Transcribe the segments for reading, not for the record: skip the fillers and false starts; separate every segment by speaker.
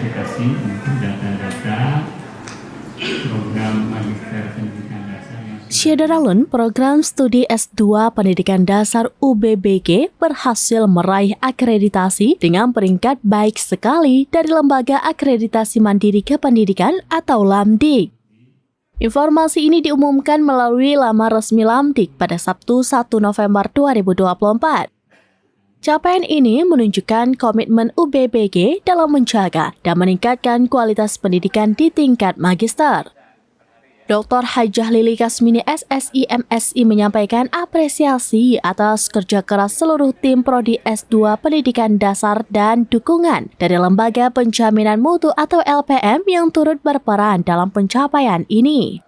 Speaker 1: klarifikasi untuk data-data program magister pendidikan dasar yang
Speaker 2: Syederalun, program studi S2 Pendidikan Dasar UBBG berhasil meraih akreditasi dengan peringkat baik sekali dari Lembaga Akreditasi Mandiri Kependidikan atau LAMDIK. Informasi ini diumumkan melalui laman resmi LAMDIK pada Sabtu 1 November 2024. Capaian ini menunjukkan komitmen UBBG dalam menjaga dan meningkatkan kualitas pendidikan di tingkat magister. Dr. Hajah Lili Kasmini SSI MSI menyampaikan apresiasi atas kerja keras seluruh tim Prodi S2 Pendidikan Dasar dan dukungan dari Lembaga Penjaminan Mutu atau LPM yang turut berperan dalam pencapaian ini.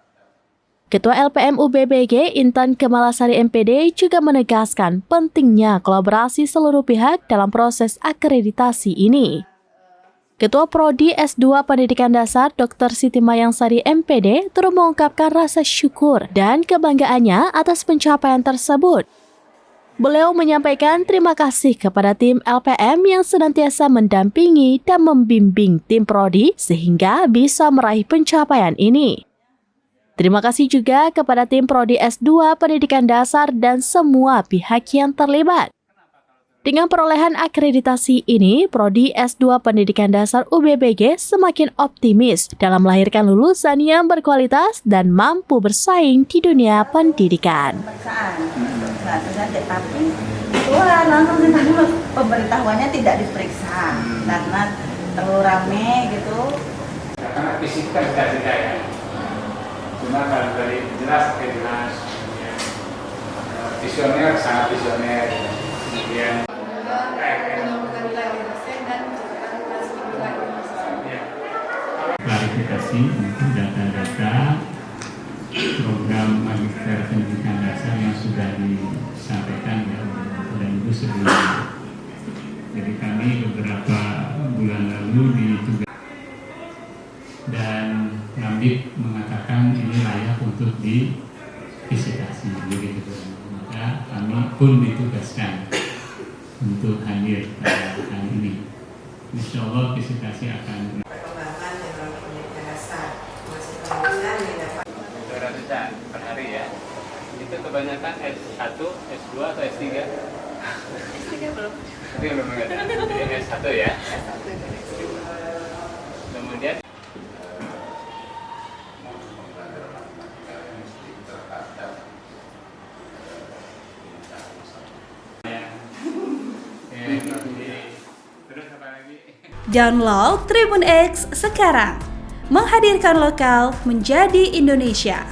Speaker 2: Ketua LPM UBBG Intan Kemalasari MPD juga menegaskan pentingnya kolaborasi seluruh pihak dalam proses akreditasi ini. Ketua Prodi S2 Pendidikan Dasar Dr. Siti Mayangsari MPD turut mengungkapkan rasa syukur dan kebanggaannya atas pencapaian tersebut. Beliau menyampaikan terima kasih kepada tim LPM yang senantiasa mendampingi dan membimbing tim Prodi sehingga bisa meraih pencapaian ini. Terima kasih juga kepada tim Prodi S2 Pendidikan Dasar dan semua pihak yang terlibat. Dengan perolehan akreditasi ini, Prodi S2 Pendidikan Dasar UBBG semakin optimis dalam melahirkan lulusan yang berkualitas dan mampu bersaing di dunia pendidikan.
Speaker 3: Tapi keluar langsung ditangkap, pemberitahuannya tidak diperiksa karena terlalu rame gitu.
Speaker 1: karena fisika sudah tidak ya. Cuma kalau dari jelas visioner sangat visioner, kemudian klarifikasi untuk data-data program magister pendidikan dasar yang sudah disampaikan ya dan itu sebelumnya. Jadi kami beberapa bulan lalu ditugas dan LAMDIK mengatakan ini layak untuk divisitasi, begitu. Maka kami pun ditugaskan untuk hadir pada hari ini. Insya Allah visitasi akan per hari ya. Itu kebanyakan S1, S2 atau S3?
Speaker 3: S3 belum.
Speaker 1: Itu belum ada. Jadi S1 ya. Kemudian
Speaker 4: Download Tribun X sekarang, menghadirkan lokal menjadi Indonesia.